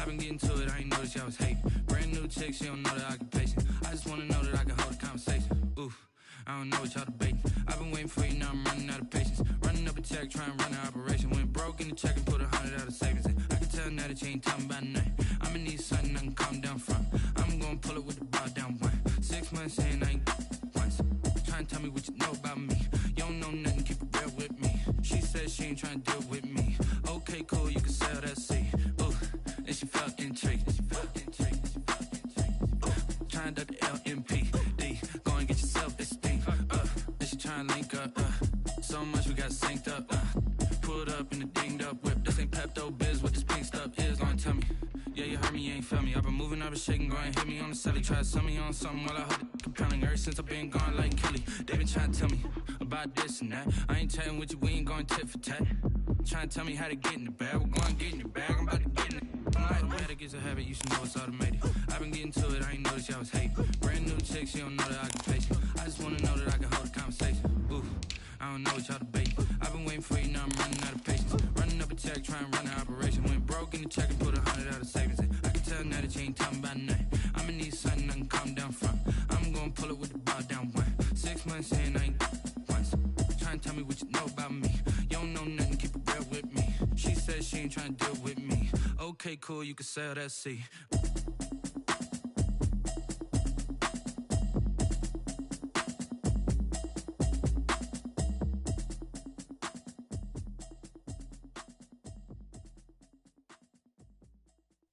I've been getting to it, I ain't noticed y'all was hating. Brand new chick, she don't know the occupation. I just wanna know that I can hold a conversation. Oof, I don't know what y'all debating. I've been waiting for you, now I'm running out of patience. Running up a check, trying to run an operation. Went broke in the check and put 100 out of savings in. I can tell now that you ain't talking about nothing. I'ma need something I can calm down from. I'm gonna pull it with the bar down one. 6 months in, I ain't once. Trying to tell me what you know about me. You don't know nothing, keep it real with me. She said she ain't trying to deal with me. Okay, cool, you can sell that seed. Ooh, and she felt intrigued. Trying to duck the LMPD. Go and get yourself esteem. And she trying to link up. So much we got synced up. Pulled up in the dinged up whip. This ain't Pepto-Biz, what this pink stuff is. Gonna tell me. Yeah, you heard me, you ain't felt me. I've been moving, I've been shaking, go and hit me on the celly. Try to sell me on something while I hold it compelling. Ever since I've been gone like Kelly. They been trying to tell me about this and that. I ain't chatting with you, we ain't going tit for tat. Trying to tell me how to get in the bag. We're going to get in the bag, I'm about to get in it. Automatic is a habit, you should know it's automated. I've been getting to it, I ain't noticed y'all was hating. Brand new chick, she don't know the occupation. I just wanna know that I can hold a conversation. Ooh, I don't know what y'all debating. I've been waiting for you, now I'm running out of patience. Running up a check, trying to run an operation. Went broke in the check and put 100 out of savings in. I can tell now that you ain't talking about nothing. I'ma need something I can calm down from. I'm gonna pull it with the bar down one. 6 months in, I ain't once. Trying to tell me what you know about me. You don't know nothing, keep it real with me. She said she ain't trying to deal with me. Okay, cool, you can sell that seed.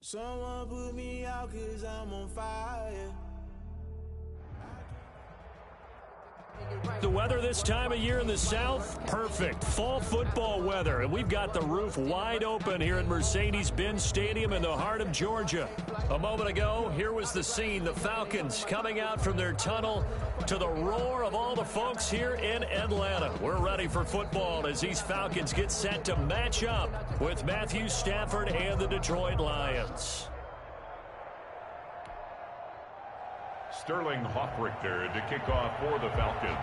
Someone put me out 'cause I'm on fire. The weather this time of year in the South, perfect. Fall football weather, and we've got the roof wide open here at Mercedes-Benz Stadium in the heart of Georgia. A moment ago, here was the scene. The Falcons coming out from their tunnel to the roar of all the folks here in Atlanta. We're ready for football as these Falcons get set to match up with Matthew Stafford and the Detroit Lions. Sterling Hoffrichter to kick off for the Falcons.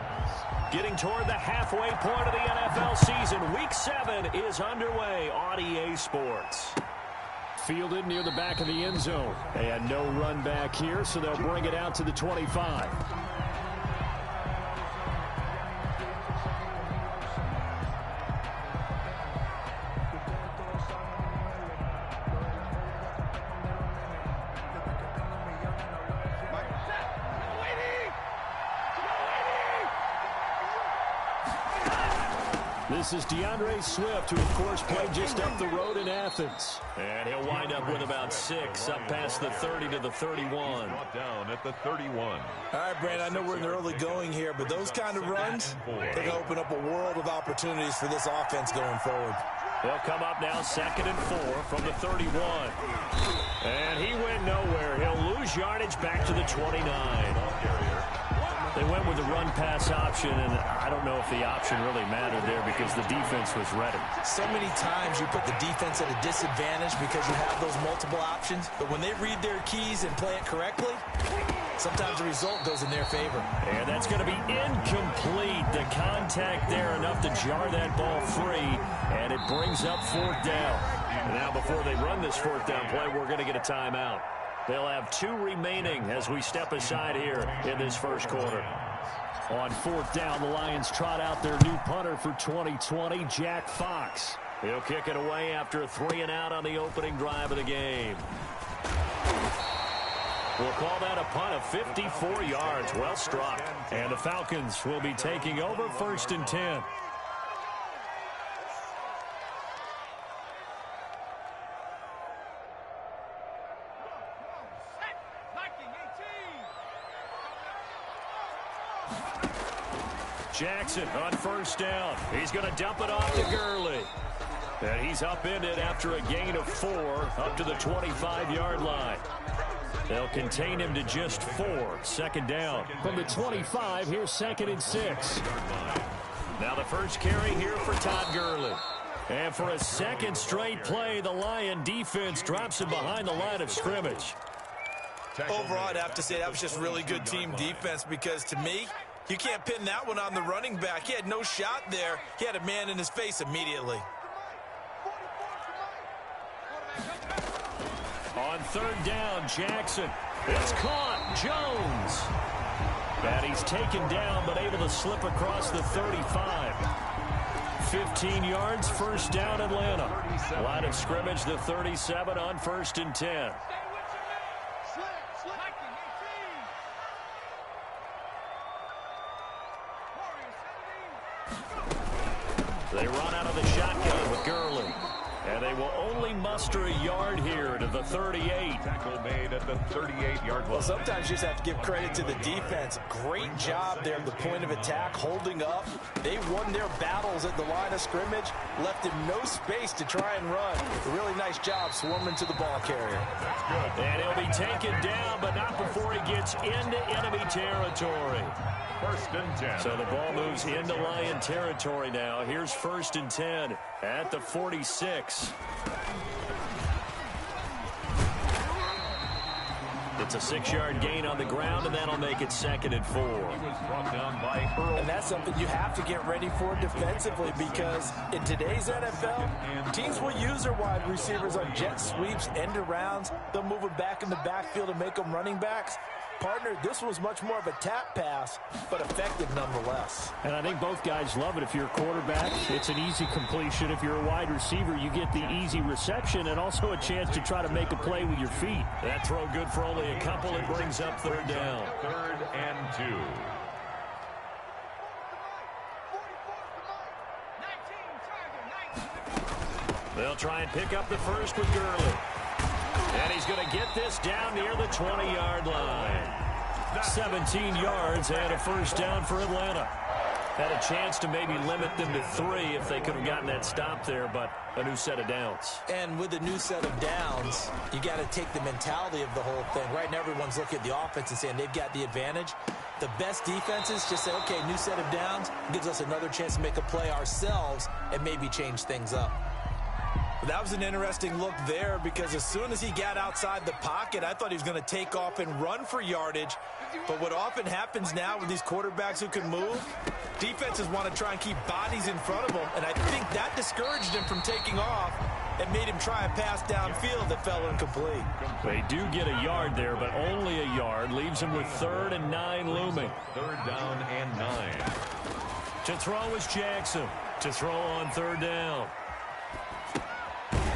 Getting toward the halfway point of the NFL season. Week 7 is underway on EA Sports. Fielded near the back of the end zone. And no run back here, so they'll bring it out to the 25. This is DeAndre Swift, who, of course, played just up the road in Athens. And he'll wind up with about 6, up past the 30 to the 31. Down at the 31. All right, Brandon, I know we're in the early going here, but those kind of runs, they can open up a world of opportunities for this offense going forward. They'll come up now 2nd and 4 from the 31. And he went nowhere. He'll lose yardage back to the 29. They went with the run-pass option, and I don't know if the option really mattered there because the defense was ready. So many times you put the defense at a disadvantage because you have those multiple options, but when they read their keys and play it correctly, sometimes the result goes in their favor. And that's going to be incomplete. The contact there enough to jar that ball free, and it brings up 4th down. And now before they run this 4th down play, we're going to get a timeout. They'll have 2 remaining as we step aside here in this first quarter. On 4th down, the Lions trot out their new punter for 2020, Jack Fox. He'll kick it away after a 3-and-out on the opening drive of the game. We'll call that a punt of 54 yards. Well struck. And the Falcons will be taking over 1st and 10. Jackson on 1st down. He's going to dump it off to Gurley. And he's upended after a gain of 4 up to the 25-yard line. They'll contain him to just 4. 2nd down. From the 25, here's 2nd and 6. Now the first carry here for Todd Gurley. And for a second straight play, the Lion defense drops him behind the line of scrimmage. Overall, I'd have to say that was just really good team defense because, to me, you can't pin that one on the running back. He had no shot there. He had a man in his face immediately. On third down, Jackson. It's caught. Jones. And he's taken down, but able to slip across the 35. 15 yards, first down, Atlanta. Line of scrimmage, the 37 on 1st and 10. They run out of the shotgun with Gurley. And they will only muster a yard here to the 38. Tackle made at the 38-yard line. Well, sometimes you just have to give credit to the defense. Great job there at the point of attack, holding up. They won their battles at the line of scrimmage, left him no space to try and run. A really nice job swarming to the ball carrier. That's good. And he'll be taken down, but not before he gets into enemy territory. 1st and 10. So the ball moves into Lion territory now. Here's 1st and 10 at the 46. It's a 6-yard gain on the ground, and that'll make it 2nd and 4. He was brought down by Earl. And that's something you have to get ready for defensively, because in today's NFL, teams will use their wide receivers on jet sweeps, end arounds. They'll move them back in the backfield and make them running backs. Partner, this was much more of a tap pass, but effective nonetheless. And I think both guys love it. If you're a quarterback, it's an easy completion. If you're a wide receiver, you get the easy reception and also a chance to try to make a play with your feet. That throw good for only a couple. It brings up 3rd down. 3rd and 2. They'll try and pick up the first with Gurley. And he's going to get this down near the 20-yard line. 17 yards and a 1st down for Atlanta. Had a chance to maybe limit them to 3 if they could have gotten that stop there, but a new set of downs. And with a new set of downs, you got to take the mentality of the whole thing. Right now, everyone's looking at the offense and saying they've got the advantage. The best defenses just say, okay, new set of downs gives us another chance to make a play ourselves and maybe change things up. That was an interesting look there, because as soon as he got outside the pocket, I thought he was going to take off and run for yardage. But what often happens now with these quarterbacks who can move, defenses want to try and keep bodies in front of them, and I think that discouraged him from taking off and made him try a pass downfield that fell incomplete. They do get a yard there, but only a yard. Leaves him with 3rd and 9 looming. 3rd down and 9. To throw is Jackson. To throw on 3rd down.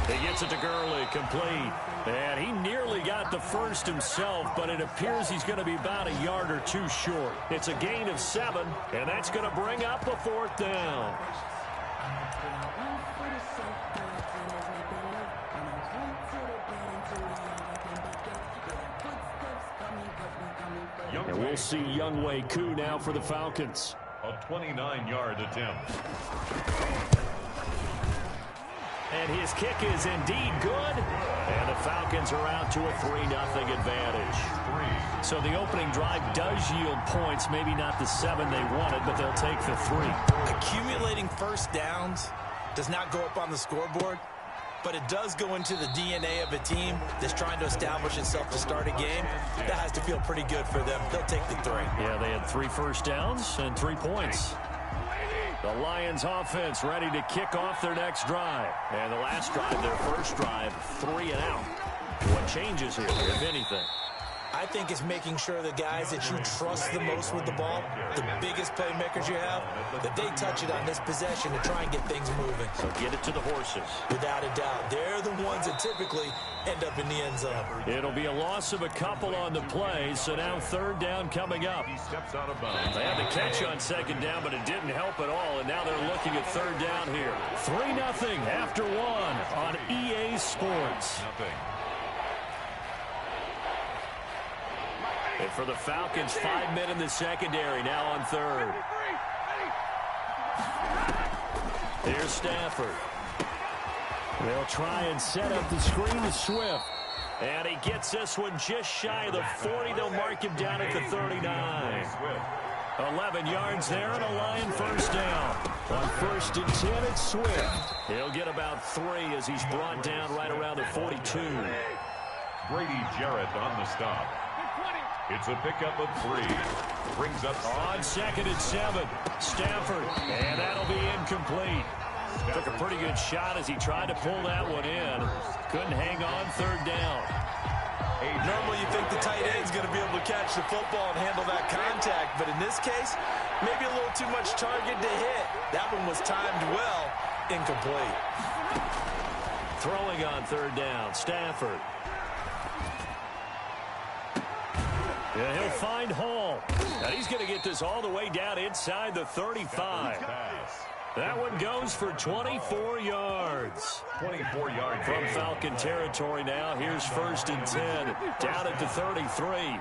He gets it to Gurley, complete. And he nearly got the first himself, but it appears he's going to be about a yard or 2 short. It's a gain of 7, and that's going to bring up a 4th down. And we'll see Younghoe Koo now for the Falcons. A 29-yard attempt. And his kick is indeed good. And the Falcons are out to a 3-0 advantage. So the opening drive does yield points. Maybe not the 7 they wanted, but they'll take the 3. Accumulating first downs does not go up on the scoreboard, but it does go into the DNA of a team that's trying to establish itself to start a game. That has to feel pretty good for them. They'll take the 3. Yeah, they had 3 first downs and 3 points. The Lions offense ready to kick off their next drive. And the last drive, their first drive, 3 and out. What changes here, if anything? I think it's making sure the guys that you trust the most with the ball, the biggest playmakers you have, that they touch it on this possession to try and get things moving. So get it to the horses. Without a doubt. They're the ones that typically end up in the end zone. It'll be a loss of a couple on the play, so now 3rd down coming up. He steps out of bounds. They had the catch on 2nd down, but it didn't help at all, and now they're looking at 3rd down here. 3-0 after 1 on EA Sports. Nothing. And for the Falcons, 5 men in the secondary, now on 3rd. Here's Stafford. They'll try and set up the screen to Swift. And he gets this one just shy of the 40. They'll mark him down at the 39. 11 yards there and a Lion first down. On 1st and 10, it's Swift. He'll get about 3 as he's brought down right around the 42. Grady Jarrett on the stop. It's a pickup of 3. Brings up on 2nd and 7. Stafford, and that'll be incomplete. Took a pretty good shot as he tried to pull that one in. Couldn't hang on 3rd down. the tight end's going to be able to catch the football and handle that contact. But in this case, maybe a little too much target to hit. That one was timed well, incomplete. Throwing on third down, Stafford. Yeah, he'll find Hall. And he's going to get this all the way down inside the 35. That one goes for 24 yards. 24 yards. From Falcon territory now. Here's 1st and 10. Down at the 33.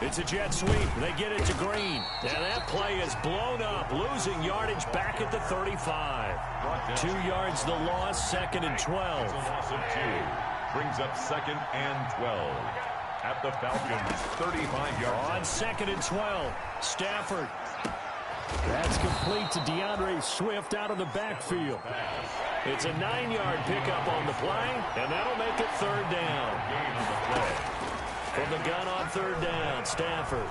It's a jet sweep. They get it to Green. And that play is blown up. Losing yardage back at the 35. 2 yards the loss. 2nd and 12. Loss of 2. Brings up 2nd and 12. At the Falcons' 35-yard line. On 2nd and 12. Stafford. That's complete to DeAndre Swift out of the backfield. It's a 9-yard pickup on the play, and that'll make it 3rd down. From the gun on 3rd down, Stafford.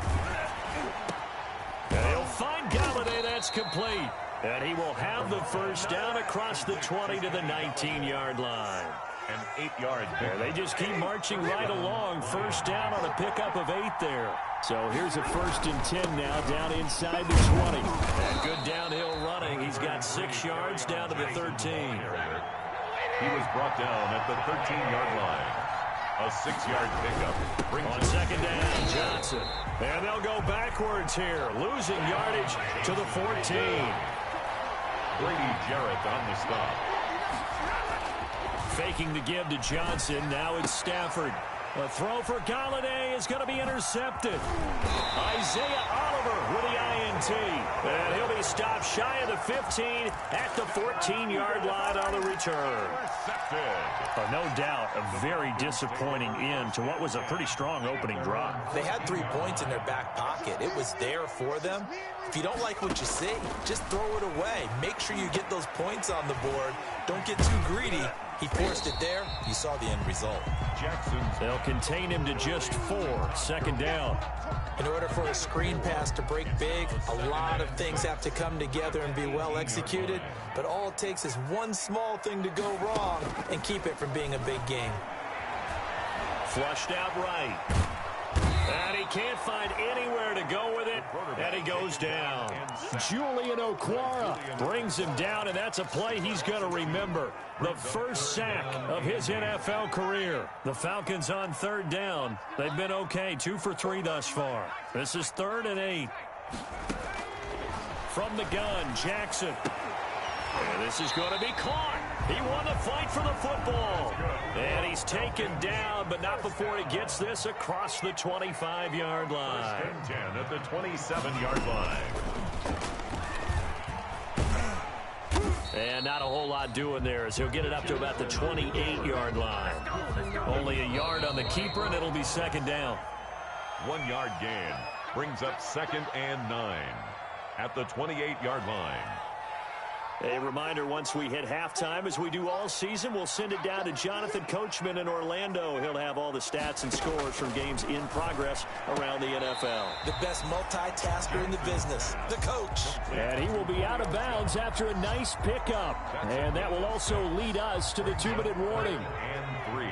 And he'll find Galladay. That's complete. And he will have the 1st down across the 20 to the 19-yard line. An 8-yard pickup. They just keep marching right along. 1st down on a pickup of 8 there. So here's a 1st and 10 now down inside the 20. And good downhill running. He's got 6 yards down to the 13. He was brought down at the 13-yard line. A 6-yard pickup. On 2nd down, Johnson. And they'll go backwards here. Losing yardage to the 14. Brady Jarrett on the stop. Faking the give to Johnson. Now it's Stafford. A throw for Galladay is going to be intercepted. Isaiah Oliver with the INT. And he'll be stopped shy of the 15 at the 14-yard line on the return. No doubt a very disappointing end to what was a pretty strong opening drive. They had 3 points in their back pocket. It was there for them. If you don't like what you see, just throw it away. Make sure you get those points on the board. Don't get too greedy. He forced it there. You saw the end result. They'll contain him to just 4. 2nd down. In order for a screen pass to break big, a lot of things have to come together and be well executed. But all it takes is one small thing to go wrong and keep it from being a big game. Flushed out right. And he can't find anywhere to go with it, and he goes down. Julian Okwara brings him down, and that's a play he's going to remember. The 1st sack of his NFL career. The Falcons on 3rd down. They've been okay, 2 for 3 thus far. This is 3rd and 8. From the gun, Jackson. And this is going to be caught. He won the fight for the football. And he's taken down, but not before he gets this across the 25-yard line. 10 at the 27-yard line. And not a whole lot doing there as he'll get it up to about the 28-yard line. Only a yard on the keeper, and it'll be 2nd down. 1-yard gain brings up 2nd and 9 at the 28-yard line. A reminder, once we hit halftime, as we do all season, we'll send it down to Jonathan Coachman in Orlando. He'll have all the stats and scores from games in progress around the NFL. The best multitasker in the business, the coach. And he will be out of bounds after a nice pickup. And that will also lead us to the 2-minute warning. And 3.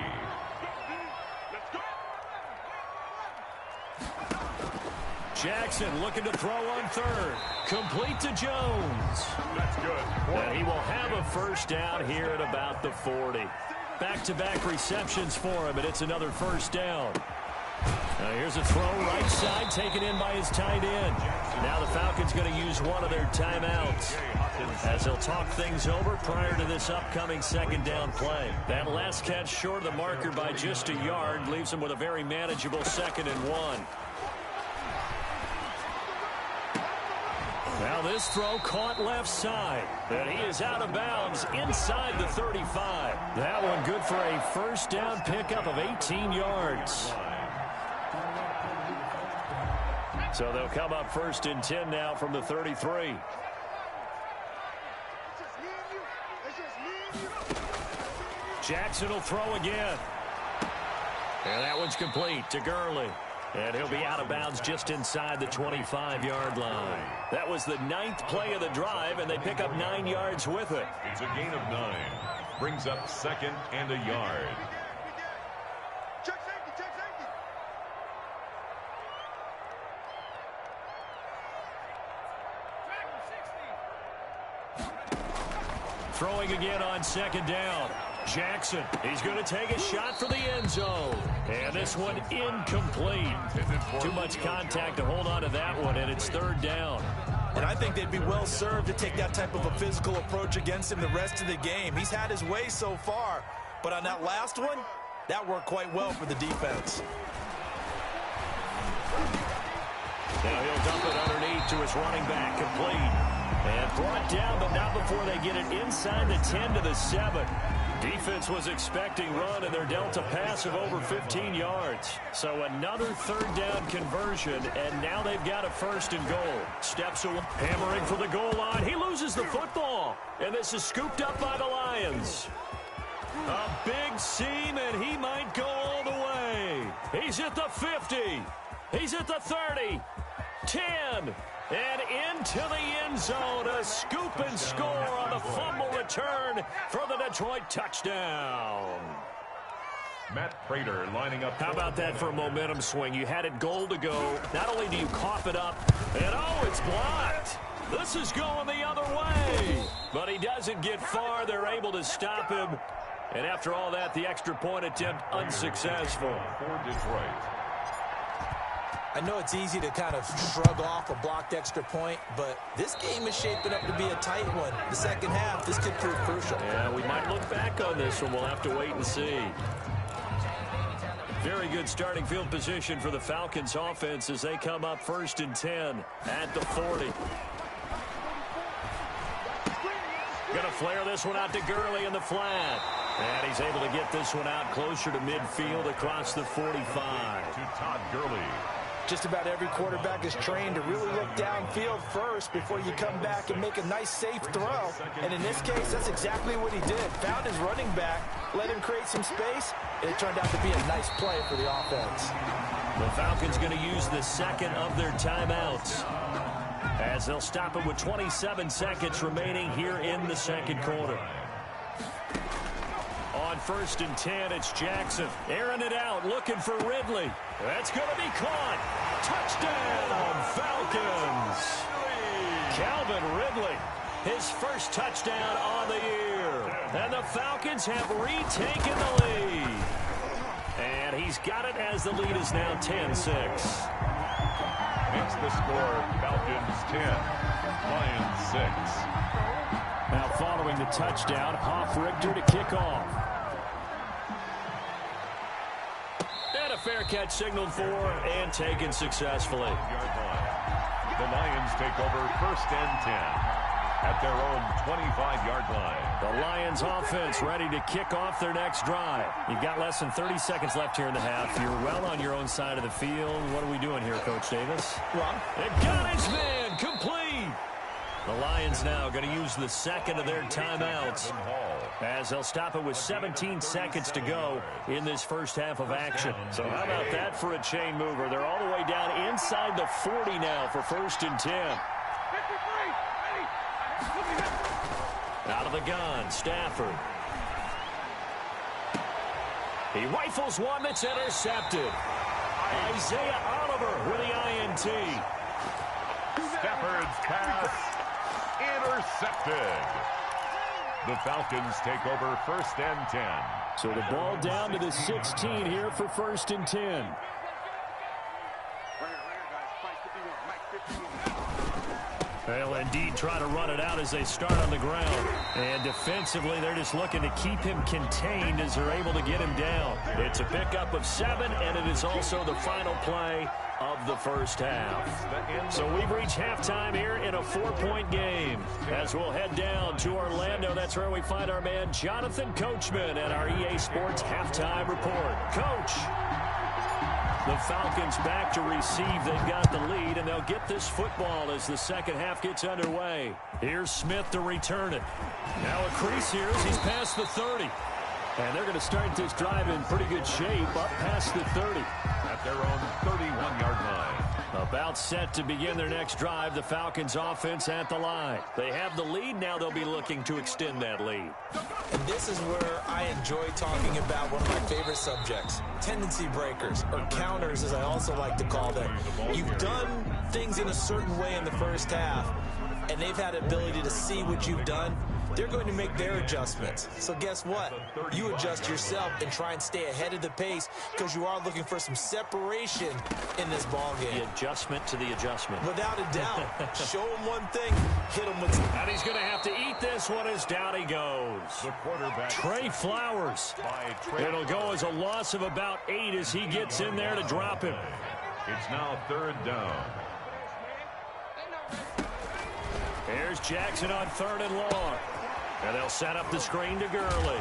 Jackson looking to throw on 3rd. Complete to Jones. That's good. And he will have a 1st down here at about the 40. Back-to-back receptions for him, and it's another 1st down. Now here's a throw right side taken in by his tight end. Now the Falcons going to use one of their timeouts as they'll talk things over prior to this upcoming 2nd down play. That last catch short of the marker by just a yard leaves him with a very manageable 2nd and 1. Now this throw caught left side. And he is out of bounds inside the 35. That one good for a 1st down pickup of 18 yards. So they'll come up 1st and 10 now from the 33. Jackson will throw again. And that one's complete to Gurley. And he'll be out of bounds just inside the 25-yard line. That was the 9th play of the drive, and they pick up 9 yards with it. It's a gain of 9. Brings up 2nd and a yard. Throwing again on second down. Jackson, he's going to take a shot for the end zone. And this one incomplete. Too much contact to hold on to that one, and it's third down. And I think they'd be well served to take that type of a physical approach against him the rest of the game. He's had his way so far, but on that last one, that worked quite well for the defense. Now he'll dump it underneath to his running back, complete. And brought down, but not before they get it inside the 10 to the 7. Defense was expecting run, and they're dealt a pass of over 15 yards. So another third down conversion, and now they've got a first and goal. Steps away, hammering for the goal line. He loses the football, and this is scooped up by the Lions. A big seam, and he might go all the way. He's at the 50. He's at the 30. 10. And into the end zone, a scoop and score on the fumble return for the Detroit touchdown. Matt Prater lining up. How about that for a momentum swing? You had it goal to go. Not only do you cough it up, and oh, it's blocked. This is going the other way. But he doesn't get far. They're able to stop him. And after all that, the extra point attempt unsuccessful. For Detroit. I know it's easy to kind of shrug off a blocked extra point, but this game is shaping up to be a tight one. The second half, this could prove crucial. Yeah, we might look back on this one. We'll have to wait and see. Very good starting field position for the Falcons offense as they come up first and 10 at the 40. Going to flare this one out to Gurley in the flat. And he's able to get this one out closer to midfield across the 45. To Todd Gurley. Just about every quarterback is trained to really look downfield first before you come back and make a nice, safe throw. And in this case, that's exactly what he did. Found his running back, let him create some space, and it turned out to be a nice play for the offense. The Falcons going to use the second of their timeouts as they'll stop it with 27 seconds remaining here in the second quarter. On first and 10, it's Jackson. Airing it out, looking for Ridley. That's going to be caught. Touchdown, Falcons. Calvin Ridley, his first touchdown on the year. And the Falcons have retaken the lead. And he's got it as the lead is now 10-6. Makes the score Falcons 10, Lions 6. Now following the touchdown, Hoff-Richter to kick off. And a fair catch signaled for and taken successfully. The Lions take over first and 10 at their own 25-yard line. The Lions offense ready to kick off their next drive. You've got less than 30 seconds left here in the half. You're well on your own side of the field. What are we doing here, Coach Davis? It got his man complete. The Lions now going to use the second of their timeouts as they'll stop it with 17 seconds to go in this first half of action. So how about that for a chain mover? They're all the way down inside the 40 now for first and 10. Out of the gun, Stafford. He rifles one that's intercepted. Isaiah Oliver with the INT. Stafford's pass intercepted. The Falcons take over first and 10. So the ball down to the 16 here for first and 10. They'll indeed try to run it out as they start on the ground. And defensively, they're just looking to keep him contained as they're able to get him down. It's a pickup of 7, and it is also the final play of the first half. So we've reached halftime here in a 4-point game. As we'll head down to Orlando, that's where we find our man Jonathan Coachman at our EA Sports Halftime Report. Coach, the Falcons back to receive. They've got the lead, and they'll get this football as the second half gets underway. Here's Smith to return it. Now a crease here as he's past the 30. And they're going to start this drive in pretty good shape up past the 30. At their own 31-yard line. About set to begin their next drive, the Falcons offense at the line. They have the lead. Now they'll be looking to extend that lead. And this is where I enjoy talking about one of my favorite subjects, tendency breakers, or counters as I also like to call them. You've done things in a certain way in the first half, and they've had the ability to see what you've done, they're going to make their adjustments. So guess what? You adjust yourself and try and stay ahead of the pace because you are looking for some separation in this ball game. The adjustment to the adjustment. Without a doubt. Show him one thing, hit him with... And he's going to have to eat this one as down he goes. The quarterback. Trey Flowers. It'll go as a loss of about 8 as he gets in there to drop him. It's now 3rd down. Here's Jackson on 3rd and long. And they'll set up the screen to Gurley.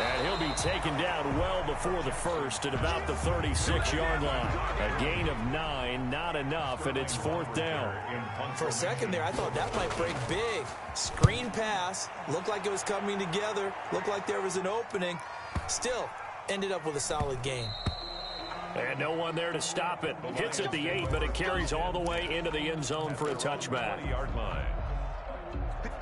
And he'll be taken down well before the first at about the 36-yard line. A gain of 9, not enough, and it's 4th down. For a second there, I thought that might break big. Screen pass. Looked like it was coming together. Looked like there was an opening. Still, ended up with a solid gain. And no one there to stop it. Hits at the 8, but it carries all the way into the end zone for a touchback.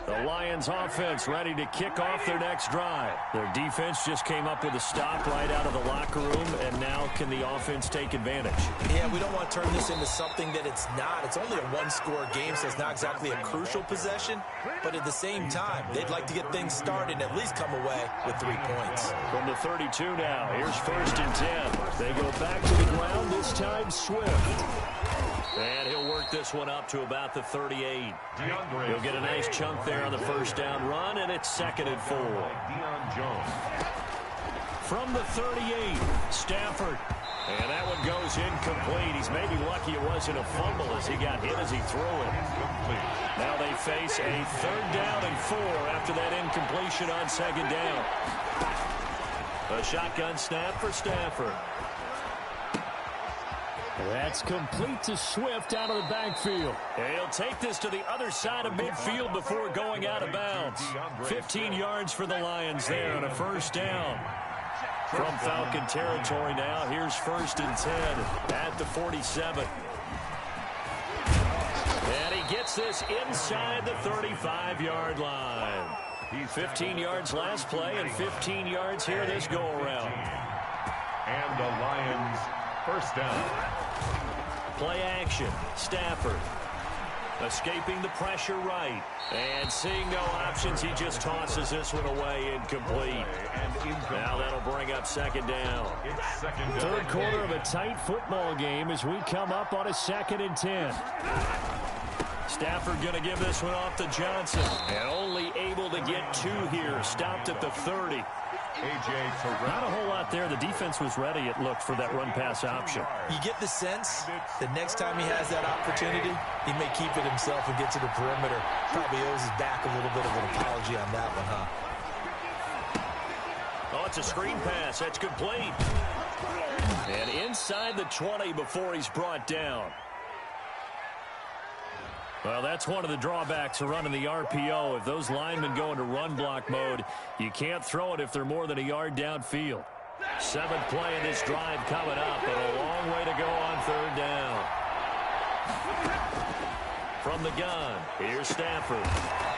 The Lions offense ready to kick off their next drive. Their defense just came up with a stop right out of the locker room, and now can the offense take advantage? Yeah, we don't want to turn this into something that it's not. It's only a one-score game, so it's not exactly a crucial possession. But at the same time, they'd like to get things started and at least come away with 3 points. From the 32 now, here's 1st and 10. They go back to the ground, this time Swift. And he'll work this one up to about the 38. He'll get a nice chunk there on the 1st down run, and it's 2nd and 4. From the 38, Stafford. And that one goes incomplete. He's maybe lucky it wasn't a fumble as he got hit as he threw it. Now they face a 3rd down and 4 after that incompletion on 2nd down. A shotgun snap for Stafford. That's complete to Swift out of the backfield. And he'll take this to the other side of midfield before going out of bounds. 15 yards for the Lions there on a 1st down. From Falcon territory now, here's 1st and 10 at the 47. And he gets this inside the 35-yard line. 15 yards last play and 15 yards here this go-around. And the Lions 1st down. Play action. Stafford escaping the pressure right. And seeing no options, he just tosses this one away incomplete. Now that'll bring up 2nd down. 3rd quarter of a tight football game as we come up on a 2nd and 10. Stafford going to give this one off to Johnson. And only able to get 2 here. Stopped at the 30. Not a whole lot there. The defense was ready, it looked, for that run-pass option. You get the sense that next time he has that opportunity, he may keep it himself and get to the perimeter. Probably owes his back a little bit of an apology on that one, huh? Oh, it's a screen pass. That's complete. And inside the 20 before he's brought down. Well, that's one of the drawbacks of running the RPO. If those linemen go into run block mode, you can't throw it if they're more than a yard downfield. 7th play in this drive coming up, but a long way to go on 3rd down. From the gun, here's Stafford.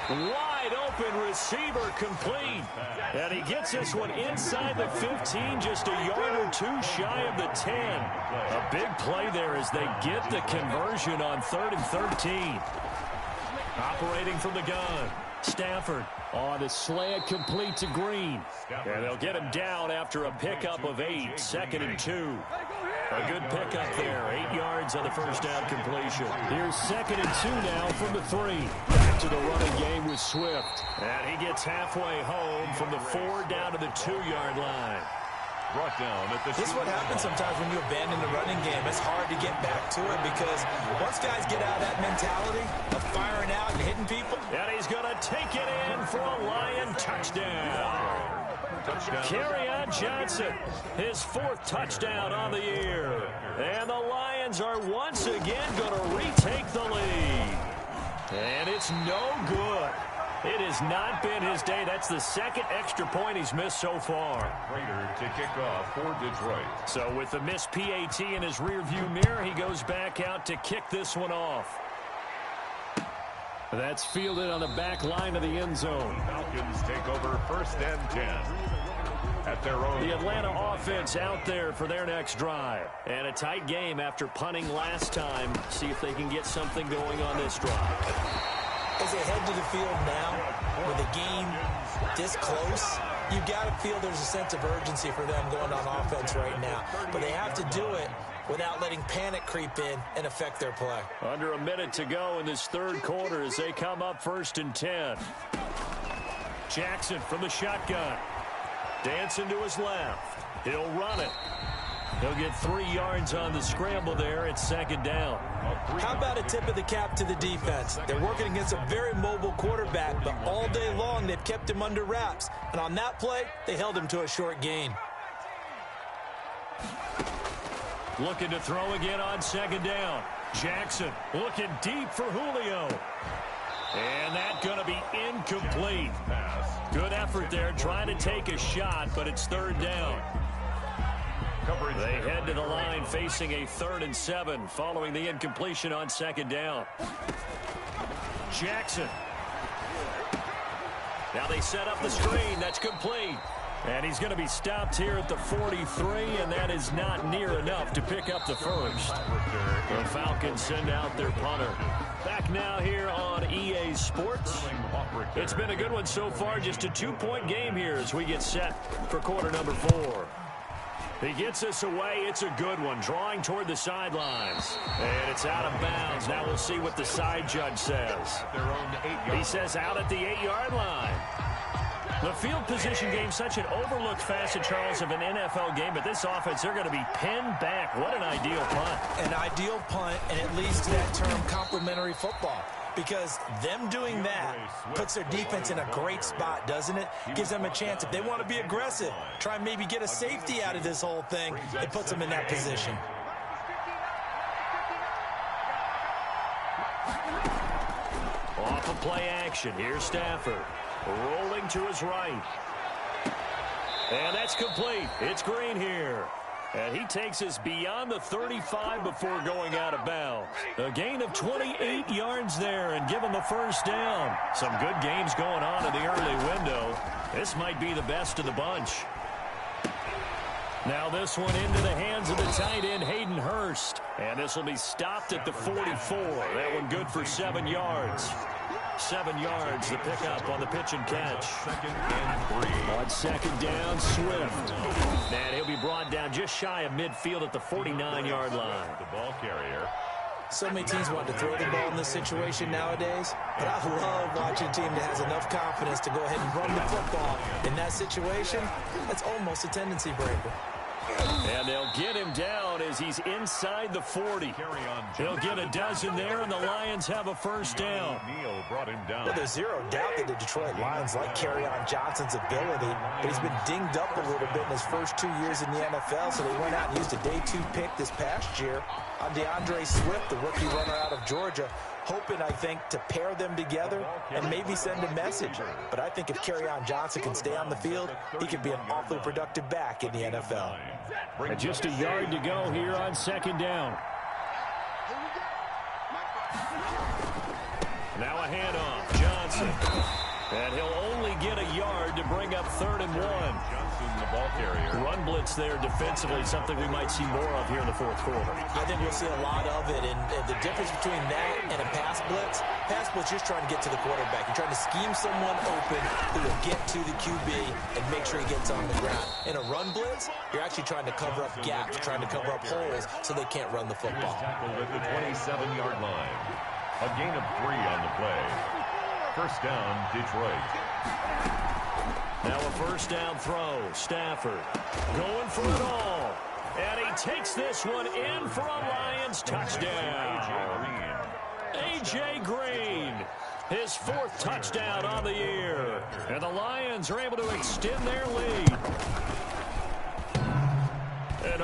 Wide open receiver complete. And he gets this one inside the 15, just a yard or 2 shy of the 10. A big play there as they get the conversion on 3rd and 13. Operating from the gun, Stafford on a slant complete to Green. And they'll get him down after a pickup of 8, 2nd and 2. A good pickup there, 8 yards on the 1st down completion. Here's 2nd and 2 now from the 3. Back to the running game with Swift. And he gets halfway home from the 4 down to the 2-yard line. Brought down at the... This is what happens sometimes when you abandon the running game. It's hard to get back to it because once guys get out of that mentality of firing out and hitting people... And he's going to take it in for a Lion touchdown. Kerryon Johnson, his 4th touchdown on the year. And the Lions are once again going to retake the lead. And it's no good. It has not been his day. That's the 2nd extra point he's missed so far. Prater to kick off for Detroit. So with the missed PAT in his rearview mirror, he goes back out to kick this one off. That's fielded on the back line of the end zone. Falcons take over 1st and 10. At their own. The Atlanta offense out there for their next drive. And a tight game after punting last time. See if they can get something going on this drive. As they head to the field now, with the game this close, you've got to feel there's a sense of urgency for them going on offense right now. But they have to do it without letting panic creep in and affect their play. Under a minute to go in this third quarter as they come up 1st and 10. Jackson from the shotgun. Dancing to his left. He'll run it. He'll get 3 yards on the scramble there at 2nd down. How about a tip of the cap to the defense? They're working against a very mobile quarterback, but all day long they've kept him under wraps. And on that play, they held him to a short gain. Looking to throw again on 2nd down. Jackson looking deep for Julio. And that's going to be incomplete. Good effort there trying to take a shot, but it's 3rd down. They head to the line facing a 3rd and 7 following the incompletion on 2nd down. Jackson. Now they set up the screen. That's complete. And he's going to be stopped here at the 43, and that is not near enough to pick up the first. The Falcons send out their punter. Back now here on EA Sports. It's been a good one so far. Just a 2-point game here as we get set for quarter number 4. He gets us away. It's a good one. Drawing toward the sidelines. And it's out of bounds. Now we'll see what the side judge says. He says out at the 8-yard line. The field position game, such an overlooked facet, Charles, of an NFL game. But this offense, they're going to be pinned back. What an ideal punt. An ideal punt, and it leads to that term complementary football. Because them doing that puts their defense in a great spot, doesn't it? Gives them a chance. If they want to be aggressive, try and maybe get a safety out of this whole thing, it puts them in that position. Off of play action. Here's Stafford. Rolling to his right. And that's complete. It's Green here. And he takes us beyond the 35 before going out of bounds. A gain of 28 yards there and give him the first down. Some good games going on in the early window. This might be the best of the bunch. Now this one into the hands of the tight end, Hayden Hurst. And this will be stopped at the 44. That one good for 7 yards. 7 yards, the pickup on the pitch and catch. 2nd and 3. On 2nd down, Swift. And he'll be brought down just shy of midfield at the 49-yard line. The ball carrier. So many teams want to throw the ball in this situation nowadays, but I love watching a team that has enough confidence to go ahead and run the football. In that situation, that's almost a tendency breaker. And they'll get him down as he's inside the 40. He'll get a dozen there, and the Lions have a first down. Neal brought him down. Well, there's zero doubt that the Detroit Lions like Kerryon Johnson's ability, but he's been dinged up a little bit in his first 2 years in the NFL, so they went out and used a day 2 pick this past year on DeAndre Swift, the rookie runner out of Georgia, hoping, I think, to pair them together and maybe send a message. But I think if Kerryon Johnson can stay on the field, he could be an awfully productive back in the NFL. And just a yard to go here on 2nd down. Now a handoff. Johnson. And he'll only get a yard to bring up 3rd and 1. Johnson, the ball carrier. Run blitz there defensively, something we might see more of here in the 4th quarter. I think we'll see a lot of it, and the difference between that and a pass blitz just trying to get to the quarterback. You're trying to scheme someone open who will get to the QB and make sure he gets on the ground. In a run blitz, you're actually trying to cover up gaps, trying to cover up holes so they can't run the football. Tackled at the 27-yard line. A gain of 3 on the play. First down, Detroit. Now a first down throw. Stafford going for it all. And he takes this one in for a Lions touchdown. A.J. Green, his 4th touchdown on the year. And the Lions are able to extend their lead. And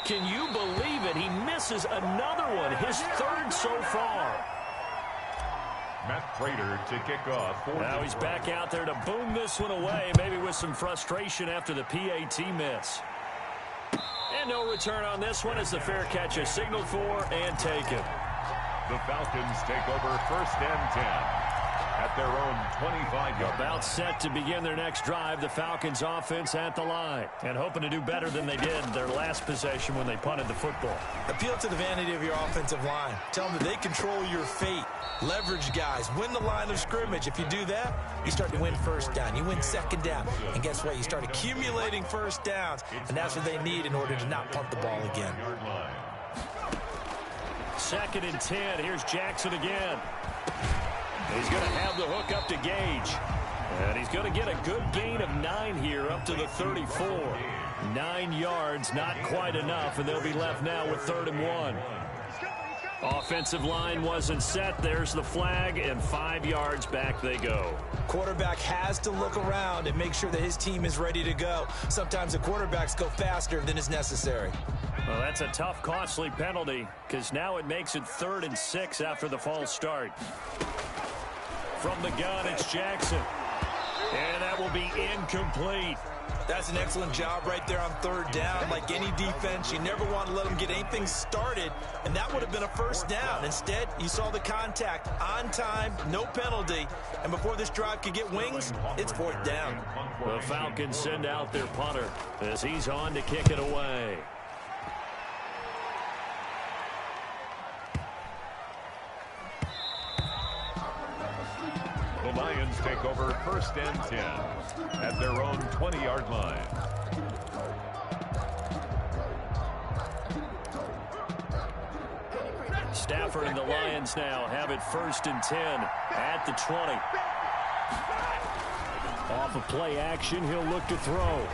can you believe it? He misses another one, his 3rd so far. Matt Prater to kick off. Now he's back out there to boom this one away, maybe with some frustration after the PAT miss. And no return on this one as the fair catch is signaled for and taken. The Falcons take over 1st and 10. at their own 25-yard. About set to begin their next drive. The Falcons offense at the line and hoping to do better than they did their last possession when they punted the football. Appeal to the vanity of your offensive line. Tell them that they control your fate. Leverage guys. Win the line of scrimmage. If you do that, you start to win first down. You win second down. And guess what? You start accumulating first downs. And that's what they need in order to not punt the ball again. 2nd and 10. Here's Jackson again. He's going to have the hook up to Gage. And he's going to get a good gain of 9 here up to the 34. 9 yards, not quite enough, and they'll be left now with 3rd and 1. Offensive line wasn't set. There's the flag, and 5 yards back they go. Quarterback has to look around and make sure that his team is ready to go. Sometimes the quarterbacks go faster than is necessary. Well, that's a tough, costly penalty because now it makes it 3rd and 6 after the false start. From the gun, it's Jackson. And that will be incomplete. That's an excellent job right there on 3rd down. Like any defense, you never want to let them get anything started, and that would have been a first down. Instead, you saw the contact on time, no penalty, and before this drive could get wings, it's 4th down. The Falcons send out their punter as he's on to kick it away. The Lions take over 1st and 10 at their own 20-yard line. Stafford and the Lions now have it 1st and 10 at the 20. Off of play action, he'll look to throw.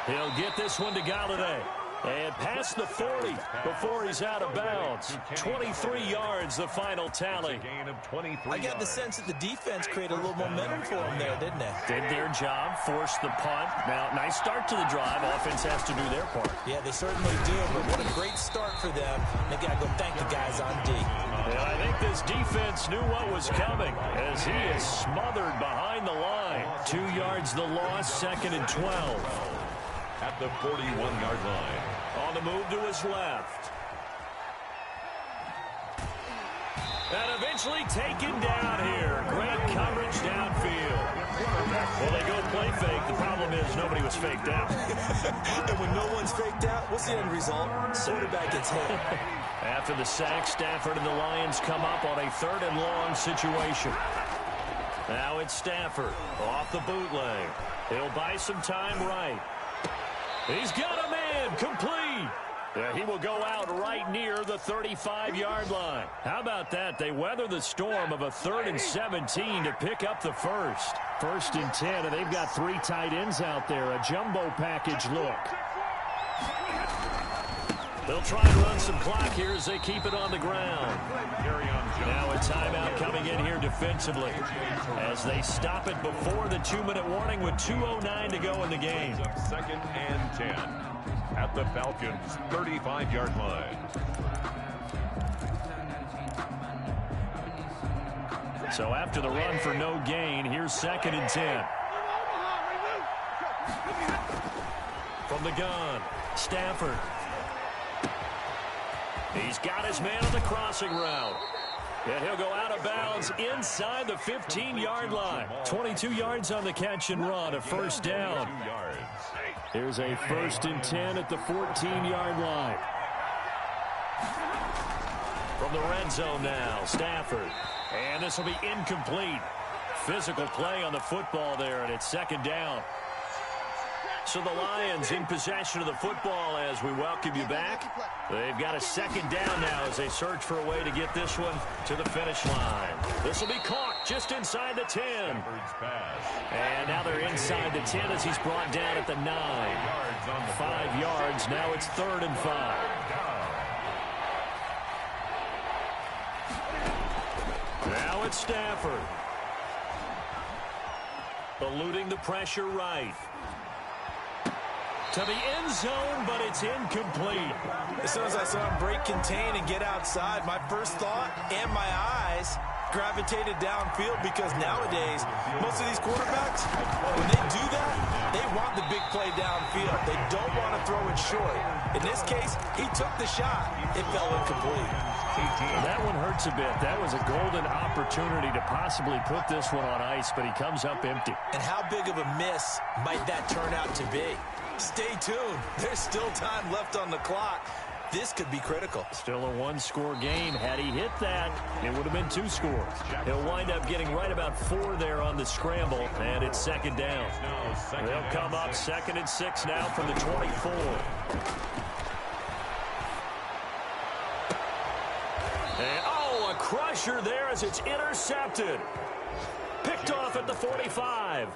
He'll get this one to Galladay. And past the 40 before he's out of bounds. 23 yards, the final tally. I got the sense that the defense created a little momentum for him there, didn't it? Did their job, forced the punt. Now, nice start to the drive. Offense has to do their part. Yeah, they certainly do, but what a great start for them. They got to go thank the guys on D. And I think this defense knew what was coming as he is smothered behind the line. 2 yards the loss, 2nd and 12. At the 41-yard line. On the move to his left. And eventually taken down here. Great coverage downfield. Well, they go play fake. The problem is nobody was faked out. And when no one's faked out, what's the end result? Quarterback gets hit. After the sack, Stafford and the Lions come up on a 3rd and long situation. Now it's Stafford off the bootleg. He'll buy some time right. He's got a man, complete. Yeah, he will go out right near the 35-yard line. How about that? They weather the storm of a 3rd and 17 to pick up the first. 1st and 10, and they've got 3 tight ends out there. A jumbo package look. They'll try and run some clock here as they keep it on the ground. Now a timeout coming in here defensively as they stop it before the 2-minute warning with 2:09 to go in the game. 2nd and 10 at the Falcons' 35-yard line. So after the run for no gain, here's 2nd and 10. From the gun, Stafford. He's got his man on the crossing route. And he'll go out of bounds inside the 15-yard line. 22 yards on the catch and run, a 1st down. Here's a 1st and 10 at the 14-yard line. From the red zone now, Stafford. And this will be incomplete. Physical play on the football there, and it's 2nd down. So the Lions in possession of the football as we welcome you back. They've got a 2nd down now as they search for a way to get this one to the finish line. This will be caught just inside the 10. And now they're inside the 10 as he's brought down at the 9. 5 yards. Now it's 3rd and 5. Now it's Stafford. Eluding the pressure right. To the end zone, but it's incomplete. As soon as I saw him break contain and get outside, my first thought and my eyes gravitated downfield because nowadays, most of these quarterbacks, when they do that, they want the big play downfield. They don't want to throw it short. In this case, he took the shot. It fell incomplete. That one hurts a bit. That was a golden opportunity to possibly put this one on ice, but he comes up empty. And how big of a miss might that turn out to be? Stay tuned. There's still time left on the clock. This could be critical. Still a one-score game. Had he hit that, it would have been 2 scores. He'll wind up getting right about 4 there on the scramble, and it's second down. They'll come up 2nd and 6 now from the 24. And, a crusher there as it's intercepted. Picked off at the 45.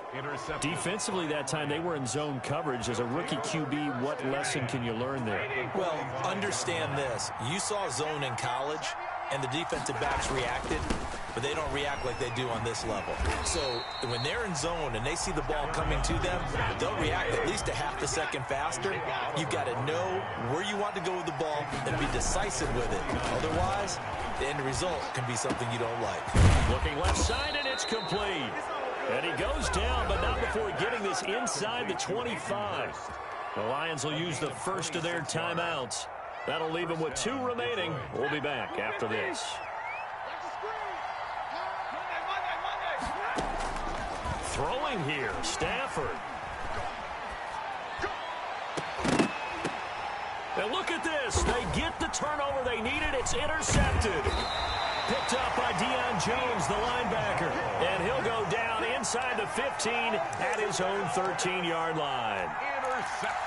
Defensively that time, they were in zone coverage. As a rookie QB, what lesson can you learn there? Well, understand this. You saw zone in college, and the defensive backs reacted, but they don't react like they do on this level. So when they're in zone and they see the ball coming to them, they'll react at least a half a second faster. You've got to know where you want to go with the ball and be decisive with it. Otherwise, the end result can be something you don't like. Looking left side, and it's complete. And he goes down, but not before getting this inside the 25. The Lions will use the first of their timeouts. That'll leave them with 2 remaining. We'll be back after this. Throwing here, Stafford. And look at this. They get the turnover they needed. It's intercepted. Picked up by Deion Jones, the linebacker. And he'll go down inside the 15 at his own 13-yard line.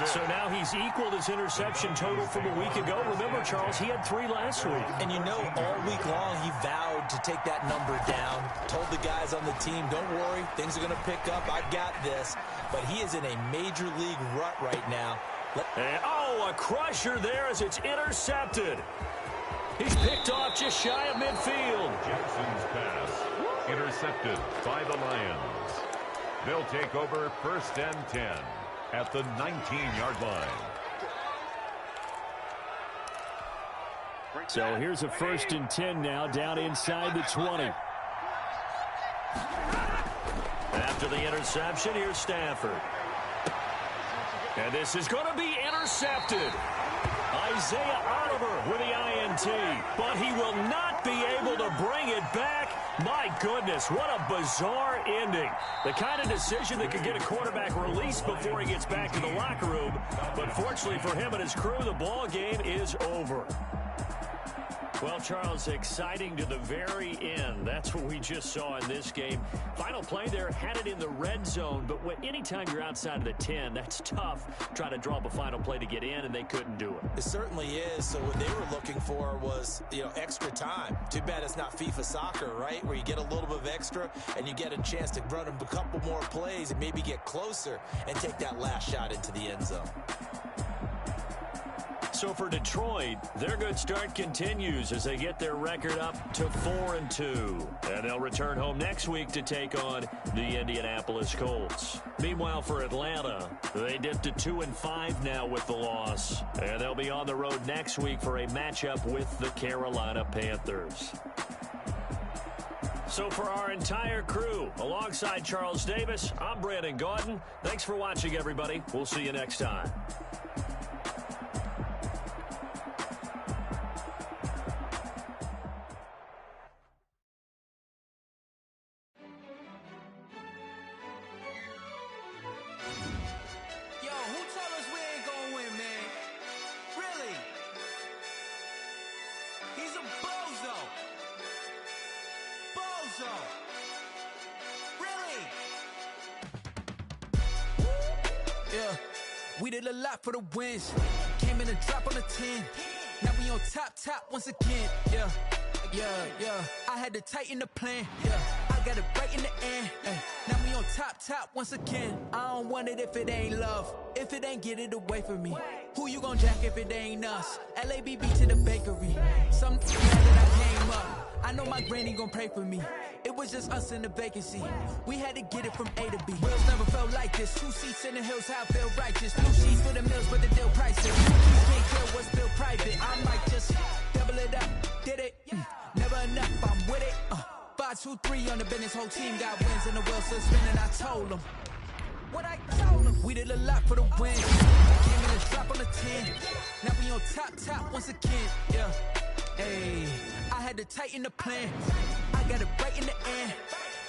So now he's equaled his interception total from a week ago. Remember, Charles, he had 3 last week. And you know, all week long he vowed to take that number down. Told the guys on the team, don't worry, things are going to pick up. I got this. But he is in a major league rut right now. And, a crusher there as it's intercepted. He's picked off just shy of midfield. Jackson's pass intercepted by the Lions. They'll take over 1st and 10 at the 19-yard line. So here's a 1st and 10 now, down inside the 20. After the interception, here's Stafford. And this is going to be intercepted. Isaiah Oliver with the INT. But he will not be able to bring it back. My goodness, what a bizarre ending. The kind of decision that could get a quarterback released before he gets back to the locker room. But fortunately for him and his crew, the ball game is over. Well, Charles, exciting to the very end. That's what we just saw in this game. Final play there, had it in the red zone, but anytime you're outside of the 10, that's tough. Trying to draw up a final play to get in, and they couldn't do it. It certainly is. So what they were looking for was, extra time. Too bad it's not FIFA soccer, right, where you get a little bit of extra, and you get a chance to run a couple more plays and maybe get closer and take that last shot into the end zone. So for Detroit, their good start continues as they get their record up to 4-2. And they'll return home next week to take on the Indianapolis Colts. Meanwhile, for Atlanta, they dipped to 2-5 now with the loss. And they'll be on the road next week for a matchup with the Carolina Panthers. So for our entire crew, alongside Charles Davis, I'm Brandon Gaudin. Thanks for watching, everybody. We'll see you next time. We did a lot for the wins. Came in a drop on a 10. Now we on top once again. Yeah. I had to tighten the plan. Yeah, I got it right in the end. Now we on top once again. I don't want it if it ain't love. If it ain't, get it away from me. Who you gon' jack if it ain't us? LABB to the bakery. Some that I came up. I know my granny gon' pray for me. It was just us in the vacancy. We had to get it from A to B. Wheels never felt like this. 2 seats in the hills, how I feel righteous. Blue sheets for the mills, but the deal prices. Can't tell what's still private. I might just double it up. Did it? Never enough. I'm with it. 1, 2, 3 on the business, whole team got wins and the wheels still spinning. I told them what I told them. We did a lot for the win. Came in a drop on the 10. Now we on top once again. Yeah. Hey, I had to tighten the plan. I got it right in the end.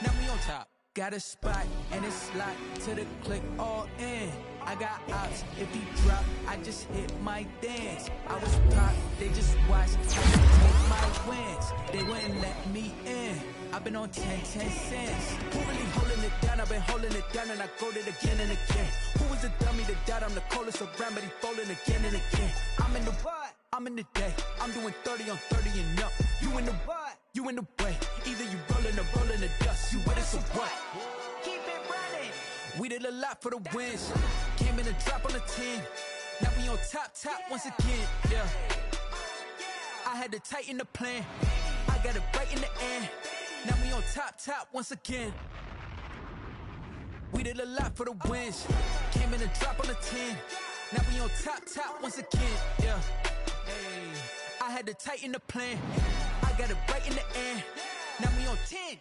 Now we on top. Got a spot and it's locked to the click all in. I got ops, if he drop, I just hit my dance. I was pop, they just watched, I take my wins. They wouldn't let me in. I've been on 10 cents. Who really holding it down? I've been holding it down and I go it again and again. Who was the dummy that doubt I'm the coldest around, but he folding again and again. I'm in the what? I'm in the day. I'm doing 30 on 30 and up. You in the what? You in the way. Either you rolling or rolling the dust. You with us or what? Keep it running. We did a lot for the wins. Came in a drop on the 10. Now we on top once again. Yeah. I had to tighten the plan. I got it right in the end. Now we on top once again. We did a lot for the wins. Came in a drop on the 10. Now we on top once again. Yeah. Hey, I had to tighten the plan. I got it right in the end. Now we on 10.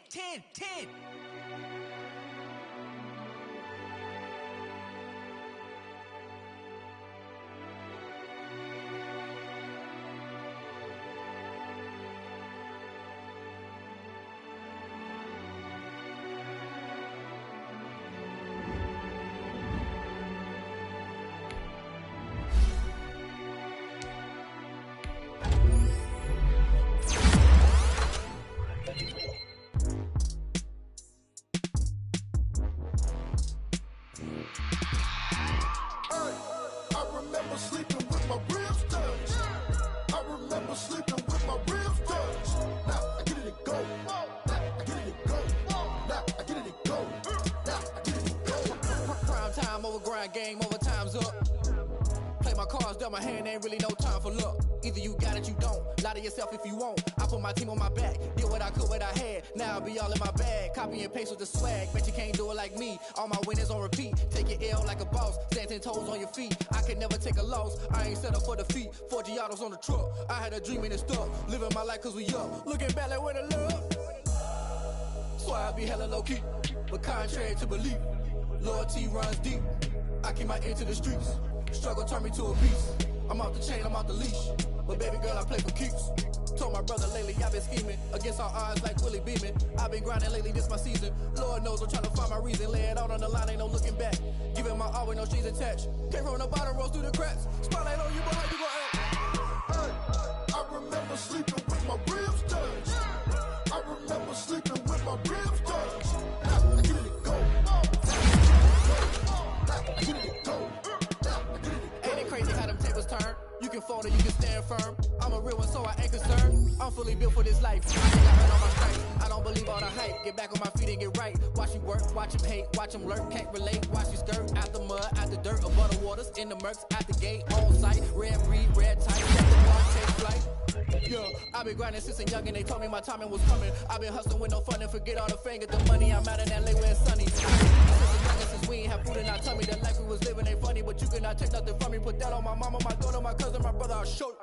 Game over, time's up. Play my cards, dealt my hand, ain't really no time for luck. Either you got it, you don't. Lie to yourself if you won't. I put my team on my back, did what I could, what I had. Now I'll be all in my bag, copy and paste with the swag. Bet you can't do it like me. All my winners on repeat. Take your L like a boss, stand 10 toes on your feet. I can never take a loss, I ain't set up for defeat. 4 Giottos on the truck, I had a dream and it's stuck. Living my life cause we up, looking back like where the love. So I be hella low key, but contrary to belief, loyalty runs deep. I keep my ear to the streets. Struggle turned me to a beast. I'm off the chain, I'm off the leash. But baby girl, I play for keeps. Told my brother lately I've been scheming against all odds like Willie Beeman. I've been grinding lately, this my season. Lord knows I'm trying to find my reason. Lay it out on the line, ain't no looking back. Giving my all with no strings attached. Came from the bottom, rose through the cracks. Spotlight on you, but how you gon' act? Hey, I remember sleeping with my ribs touched. I remember sleeping with my ribs touched. Now I get it go. Ain't it crazy how them tables turn? You can fold or you can stand firm. I'm a real one, so I ain't concerned. I'm fully built for this life. I think I heard all my stripes. I don't believe all the hype. Get back on my feet and get right. Watch you work, watch him hate, watch him lurk. Can't relate, watch you skirt. Out the mud, out the dirt, above the waters, in the murks, out the gate, on site. Red breed, red tight, let the one take flight. Yo, I been grinding since a young and they told me my timing was coming. I been hustling with no fun and forget all the fame, get the money. I'm out in LA where it's sunny. Since we ain't have food in our tummy, the life we was living ain't funny, but you cannot take nothing from me. Put that on my mama, my daughter, my cousin, my brother. I'll show you.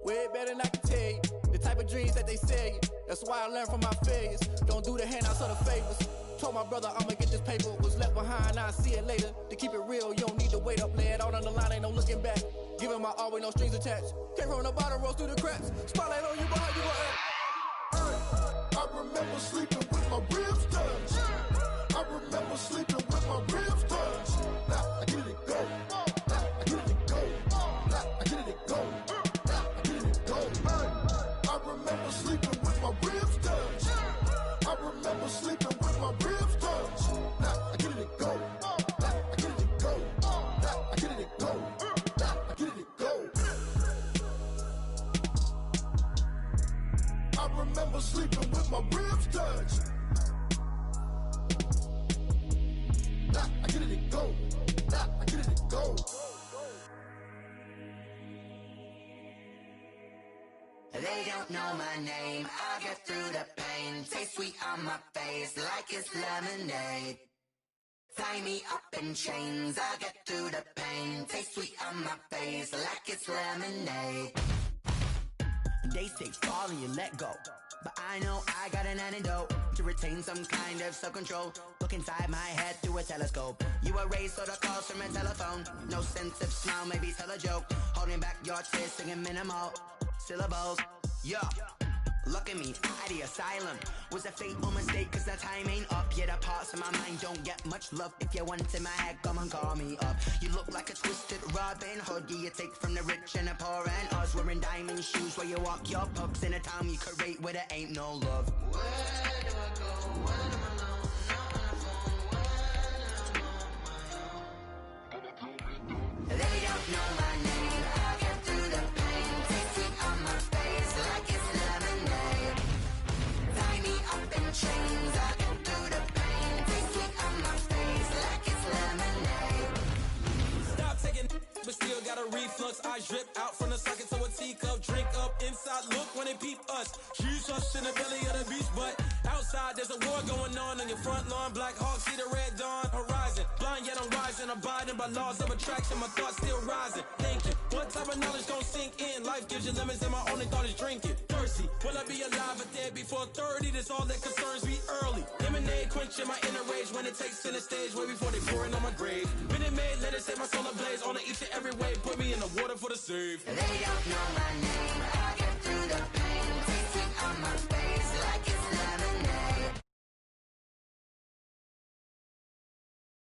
Way better than I can tell you. The type of dreams that they sell you. That's why I learned from my failures. Don't do the handouts or the favors. Told my brother I'ma get this paper. Was left behind, I'll see it later. To keep it real, you don't need to wait up. Lay it out on the line, ain't no looking back. Giving my all with no strings attached. Came from the bottom, rose through the cracks. Spotlight on you, but how you gon' act? I remember sleeping with my ribs touched. I remember sleeping with my ribs touched. Now I get it go. Now I get it go. Now I get it go. Now I get it go. I remember sleeping with my ribs touched. I remember sleeping with my ribs touched. Now I get it go. Now I get it go. Now I get it go. Now I get it go. I remember sleeping with my ribs touched. Nah, I get it go. Nah, I get it go. They don't know my name. I get through the pain. Taste sweet on my face like it's lemonade. Tie me up in chains. I get through the pain. Taste sweet on my face like it's lemonade. They say fall and you let go. But I know I got an antidote to retain some kind of self-control. Look inside my head through a telescope. You erase all the calls from a telephone. No sense of smile, maybe tell a joke. Holding back your tears, singing minimal syllables. Yeah. Look at me, at the asylum. Was a fate or mistake, cause the time ain't up. Yeah, the parts of my mind don't get much love. If you want in my head, come and call me up. You look like a twisted Robin Hood. Yeah, you take from the rich and the poor and us. Wearing diamond shoes where you walk your pucks in a town you create where there ain't no love. Where do I go? When am I alone? Not on the phone, when I'm on my own. They don't know my name. I'll get through the pain. Taste sweet on my face like it's lemonade. Tie me up in chains. I'll get through the pain. Taste sweet on my face like it's lemonade. Stop taking but still got a reflux. I drip out from the socket to a teacup. Drink up inside, look when they peep us. Huge us in the belly of the beach, but outside there's a war going on your front lawn. Black Hawk, see the red dawn horizon. Blind yet I'm rising, abiding by laws of attraction. My thoughts still rising. Thinking, what type of knowledge gon' sink in? Life gives you lemons and my only thought is drinking. Thirsty, will I be alive or dead before 30? That's all that concerns me early. Lemonade quenching my inner rage when it takes center stage way before they pour it on my grave. Minute Maid, let it set my soul ablaze on each and every way. Put me in the water for the save. They don't know my name.